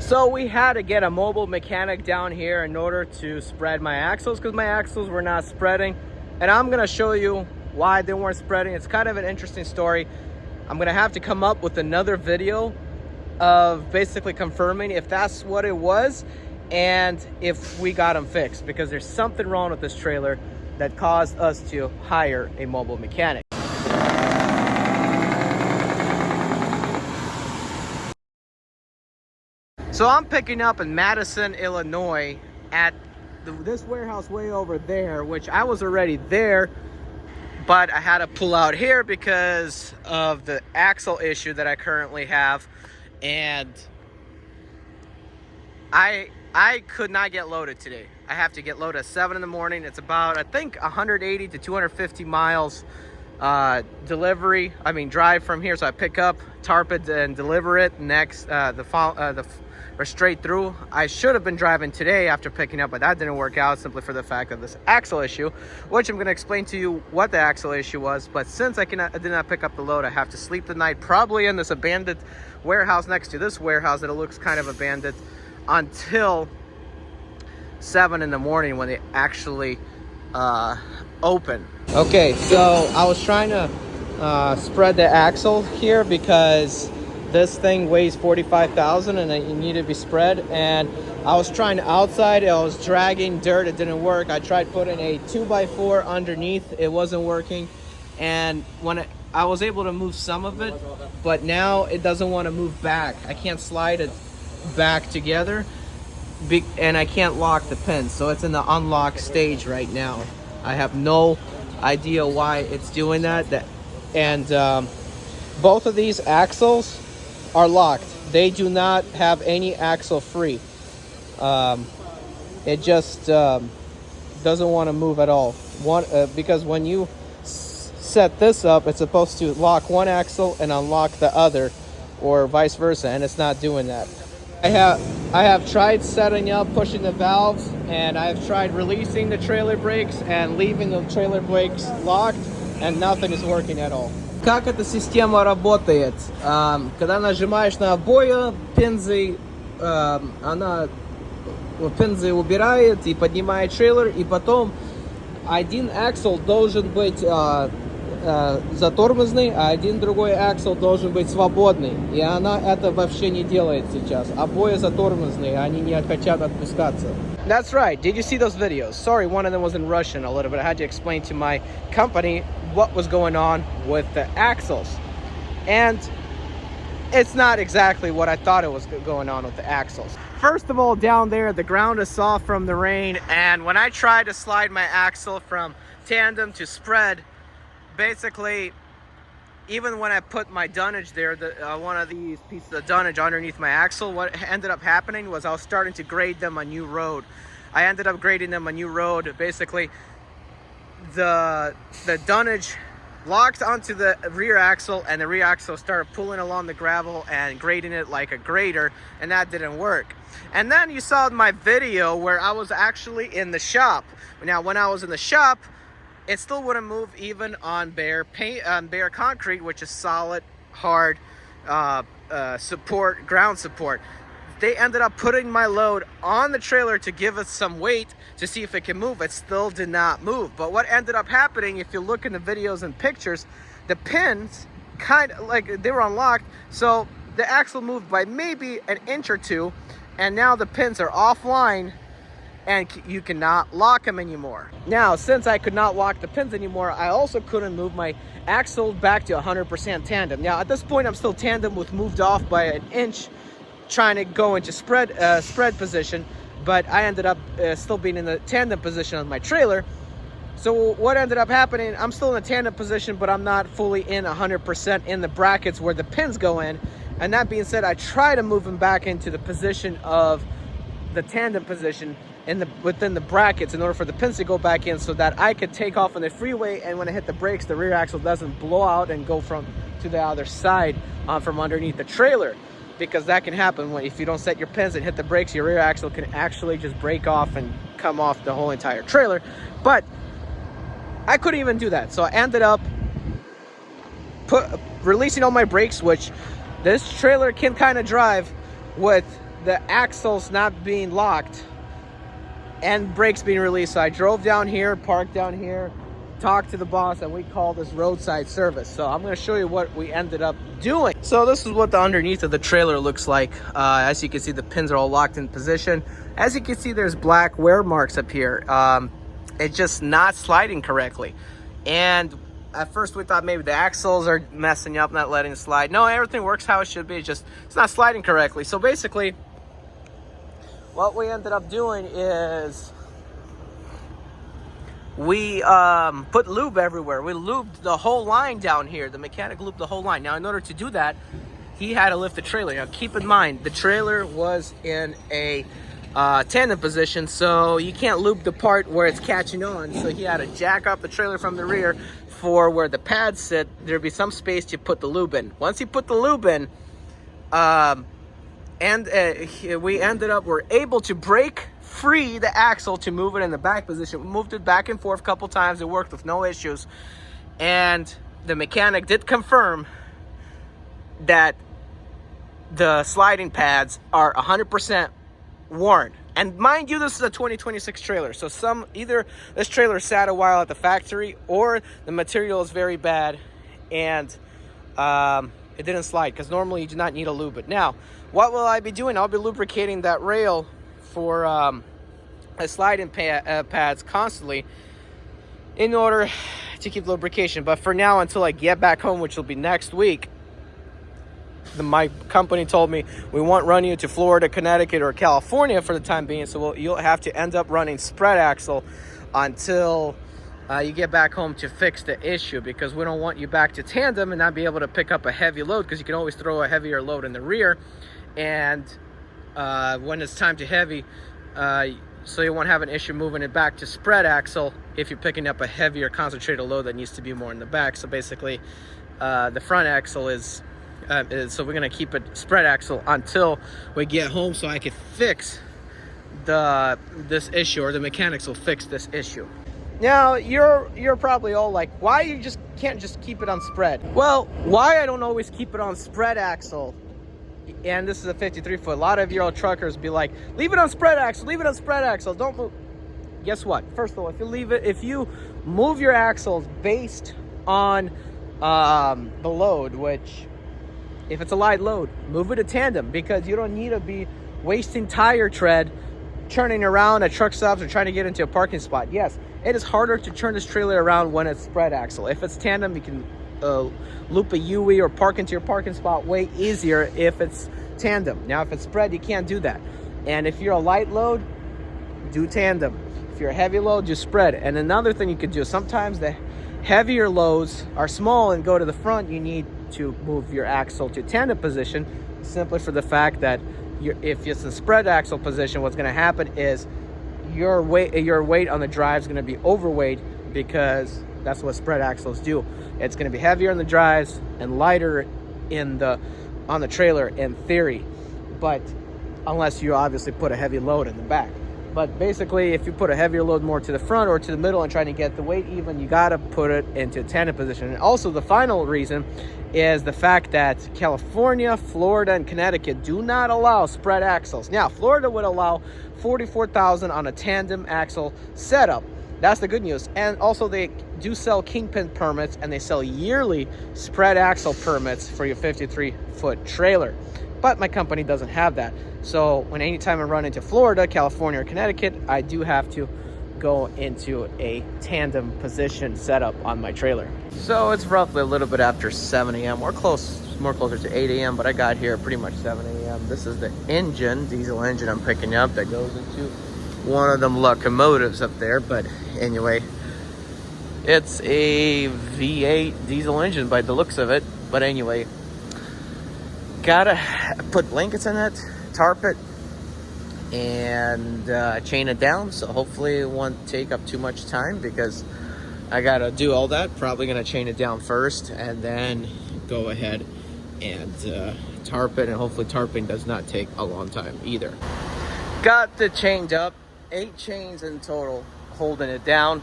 So we had to get a mobile mechanic down here in order to spread my axles because my axles were not spreading. And I'm gonna show you why they weren't spreading. It's kind of an interesting story. I'm gonna have to come up with another video of basically confirming if that's what it was and if we got them fixed, because there's something wrong with this trailer that caused us to hire a mobile mechanic. So I'm picking up in Madison, Illinois at this warehouse way over there, which I was already there, but I had to pull out here because of the axle issue that I currently have. And I could not get loaded today. I have to get loaded at 7 in the morning. It's about, I think, 180 to 250 miles drive from here. So I pick up, tarp it, and deliver it next or straight through. I should have been driving today after picking up, but that didn't work out simply for the fact of this axle issue, which I'm going to explain to you what the axle issue was. But since I did not pick up the load, I have to sleep the night probably in this abandoned warehouse next to this warehouse that it looks kind of abandoned until 7 in the morning when they actually open. Okay, so I was trying to spread the axle here because this thing weighs 45,000 and it needed to be spread, and I was trying to outside, I was dragging dirt, it didn't work. I tried putting a 2x4 underneath, it wasn't working, and when I was able to move some of it, but now it doesn't want to move back. I can't slide it back together and I can't lock the pins, so it's in the unlock stage right now. I have no idea why it's doing that. And both of these axles are locked. They do not have any axle free. It just doesn't want to move at all. Because when you set this up, it's supposed to lock one axle and unlock the other, or vice versa, and it's not doing that. I have tried setting up, pushing the valves, and I have tried releasing the trailer brakes and leaving the trailer brakes locked, and nothing is working at all. Как эта система работает? Когда нажимаешь на обои, пинзы, она пинзы убирает и поднимает трейлер, и потом один аксель должен быть затормозный, а один другой аксель должен быть свободный. И она это вообще не делает сейчас. Обои затормозные, они не хотят отпускаться. That's right. Did you see those videos? Sorry, one of them was in Russian a little bit. I had to explain to my company what was going on with the axles. And it's not exactly what I thought it was going on with the axles. First of all, down there, the ground is soft from the rain. And when I tried to slide my axle from tandem to spread, basically, even when I put my dunnage there, one of these pieces of dunnage underneath my axle, what ended up happening was I was starting to grade them a new road. I ended up grading them a new road. Basically, the dunnage locked onto the rear axle, and the rear axle started pulling along the gravel and grading it like a grader, and that didn't work. And then you saw my video where I was actually in the shop. Now, when I was in the shop, it still wouldn't move even on bare paint, on bare concrete, which is solid, hard support, ground support. They ended up putting my load on the trailer to give us some weight to see if it can move. It still did not move. But what ended up happening, if you look in the videos and pictures, the pins kind of like they were unlocked, so the axle moved by maybe an inch or two, and now the pins are offline and you cannot lock them anymore. Now, since I could not lock the pins anymore, I also couldn't move my axle back to 100% tandem. Now, at this point, I'm still tandem with moved off by an inch, trying to go into spread position, but I ended up still being in the tandem position on my trailer. So what ended up happening, I'm still in the tandem position, but I'm not fully in 100% in the brackets where the pins go in. And that being said, I try to move them back into the position of the tandem position within the brackets in order for the pins to go back in, so that I could take off on the freeway, and when I hit the brakes, the rear axle doesn't blow out and go to the other side from underneath the trailer, because that can happen if you don't set your pins and hit the brakes. Your rear axle can actually just break off and come off the whole entire trailer. But I couldn't even do that, so I ended up releasing all my brakes, which this trailer can kind of drive with the axles not being locked and brakes being released. So I drove down here, parked down here, talked to the boss, and we called this roadside service. So I'm going to show you what we ended up doing. So this is what the underneath of the trailer looks like. As you can see, the pins are all locked in position. As you can see, there's black wear marks up here. It's just not sliding correctly. And at first we thought maybe the axles are messing up, not letting it slide. No, everything works how it should be. It's not sliding correctly. So basically, what we ended up doing is we put lube everywhere. We lubed the whole line down here. The mechanic lubed the whole line. Now, in order to do that, he had to lift the trailer. Now, keep in mind, the trailer was in a tandem position, so you can't lube the part where it's catching on. So he had to jack up the trailer from the rear for where the pads sit. There'd be some space to put the lube in. Once he put the lube in, we're able to break free the axle to move it in the back position. We moved it back and forth a couple times. It worked with no issues. And the mechanic did confirm that the sliding pads are 100% worn. And mind you, this is a 2026 trailer. So either this trailer sat a while at the factory, or the material is very bad and it didn't slide, because normally you do not need to lube it. Now, what will I be doing? I'll be lubricating that rail for sliding pads constantly in order to keep lubrication. But for now, until I get back home, which will be next week, my company told me we won't run you to Florida, Connecticut, or California for the time being. So you'll have to end up running spread axle until you get back home to fix the issue, because we don't want you back to tandem and not be able to pick up a heavy load, because you can always throw a heavier load in the rear. And when it's time to heavy, so you won't have an issue moving it back to spread axle if you're picking up a heavier concentrated load that needs to be more in the back. So basically, the front axle is so we're gonna keep it spread axle until we get home, so I can fix this issue, or the mechanics will fix this issue. Now you're probably all like, why you just can't just keep it on spread? Well, why I don't always keep it on spread axle, and this is a 53 foot, a lot of your old truckers be like, leave it on spread axle, leave it on spread axle, don't move. Guess what? First of all, if you move your axles based on the load, which if it's a light load, move it to tandem, because you don't need to be wasting tire tread turning around at truck stops or trying to get into a parking spot. Yes, it is harder to turn this trailer around when it's spread axle. If it's tandem, you can loop a UE or park into your parking spot way easier if it's tandem. Now, if it's spread, you can't do that. And if you're a light load, do tandem. If you're a heavy load, do spread. And another thing you could do, sometimes the heavier loads are small and go to the front, you need to move your axle to tandem position, simply for the fact that if it's a spread axle position, what's going to happen is your weight on the drive is going to be overweight, because that's what spread axles do. It's going to be heavier in the drives and lighter on the trailer in theory, but unless you obviously put a heavy load in the back. But basically, if you put a heavier load more to the front or to the middle and trying to get the weight even, you got to put it into tandem position. And also, the final reason is the fact that California, Florida, and Connecticut do not allow spread axles. Now, Florida would allow 44,000 on a tandem axle setup. That's the good news. And also, they do sell kingpin permits, and they sell yearly spread axle permits for your 53-foot trailer. But my company doesn't have that. So anytime I run into Florida, California, or Connecticut, I do have to go into a tandem position setup on my trailer. So it's roughly a little bit after 7 a.m. More closer to 8 a.m., but I got here pretty much 7 a.m. This is the diesel engine I'm picking up that goes into one of them locomotives up there. But anyway, it's a V8 diesel engine by the looks of it. But anyway, gotta put blankets in it, tarp it, and chain it down. So hopefully it won't take up too much time, because I gotta do all that. Probably gonna chain it down first and then go ahead and tarp it, and hopefully tarping does not take a long time either. Got the chained up, 8 chains in total holding it down,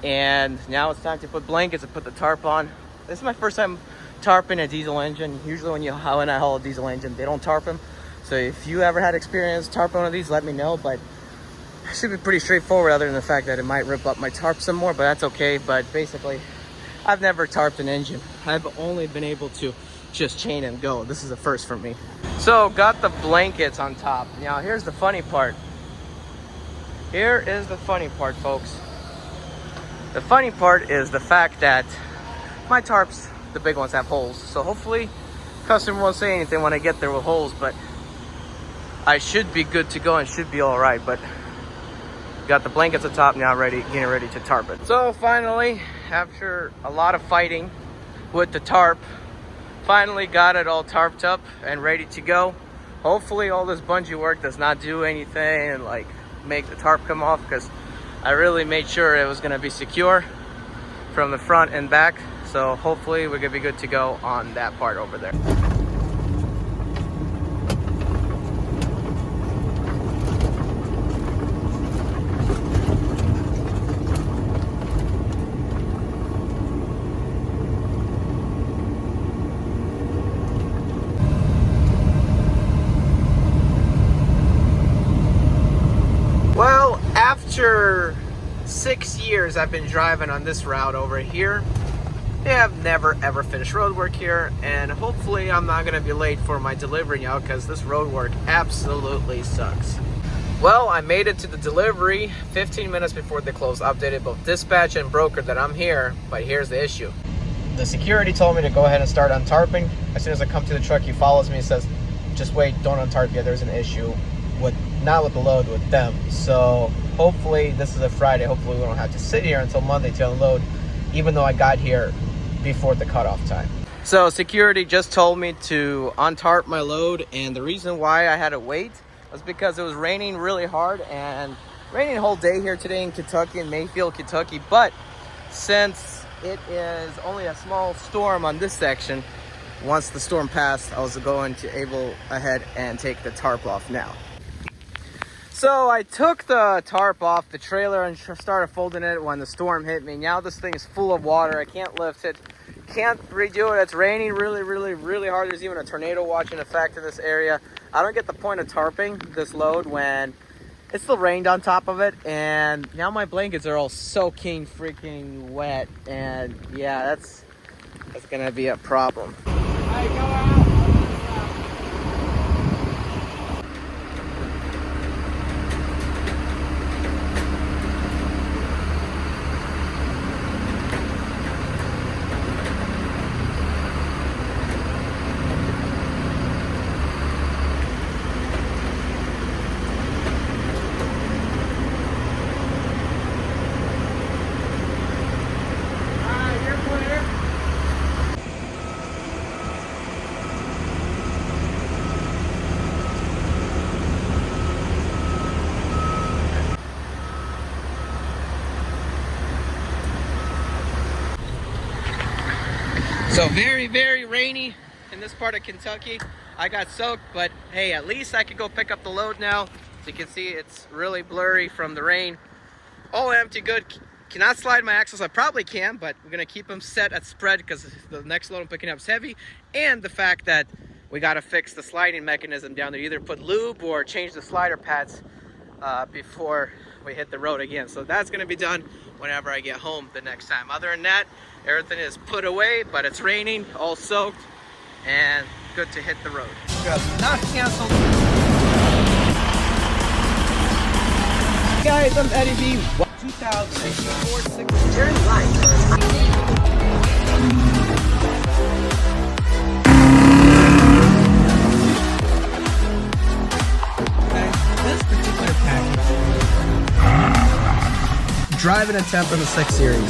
and now it's time to put blankets and put the tarp on. This is my first time tarping a diesel engine. Usually when I haul a diesel engine, they don't tarp them. So if you ever had experience tarping one of these, let me know. But it should be pretty straightforward, other than the fact that it might rip up my tarp some more, but that's okay. But basically, I've never tarped an engine. I've only been able to just chain and go. This is a first for me. So got the blankets on top. Now here's the funny part. Here is the funny part, folks. The funny part is the fact that my tarps, the big ones, have holes. So hopefully customer won't say anything when I get there with holes, but I should be good to go and should be all right. But got the blankets on top now, getting ready to tarp it. So finally, after a lot of fighting with the tarp, finally got it all tarped up and ready to go. Hopefully all this bungee work does not do anything and like make the tarp come off, because I really made sure it was going to be secure from the front and back. So hopefully we're going to be good to go on that part over there. Well, after 6 years I've been driving on this route over here, they have never ever finished road work here, and hopefully I'm not gonna be late for my delivery now, because this road work absolutely sucks. Well, I made it to the delivery 15 minutes before they closed. Updated both dispatch and broker that I'm here, but here's the issue. The security told me to go ahead and start untarping. As soon as I come to the truck, he follows me and says, just wait, don't untarp yet, there's an issue. Not with the load, with them. So hopefully, this is a Friday, hopefully we don't have to sit here until Monday to unload, even though I got here before the cutoff time. So security just told me to untarp my load, and the reason why I had to wait was because it was raining really hard, and raining the whole day here today in Kentucky, in Mayfield, Kentucky. But since it is only a small storm on this section, once the storm passed, I was going to able ahead and take the tarp off now. So I took the tarp off the trailer and started folding it when the storm hit me. Now this thing is full of water. I can't lift it. Can't redo it. It's raining really, really, really hard. There's even a tornado watch in effect in this area. I don't get the point of tarping this load when it still rained on top of it. And now my blankets are all soaking freaking wet. And yeah, that's gonna be a problem. Hey, go out. So very, very rainy in this part of Kentucky. I got soaked, but hey, at least I could go pick up the load now. As you can see, it's really blurry from the rain. All empty, good. Cannot slide my axles. I probably can, but we're gonna keep them set at spread because the next load I'm picking up is heavy. And the fact that we gotta fix the sliding mechanism down there. Either put lube or change the slider pads before we hit the road again. So that's gonna be done whenever I get home the next time. Other than that, everything is put away, but it's raining, all soaked, and good to hit the road. Not canceled. Guys, I'm Eddie B. 2004 turn right. This particular package. Driving a temp in the 6 Series.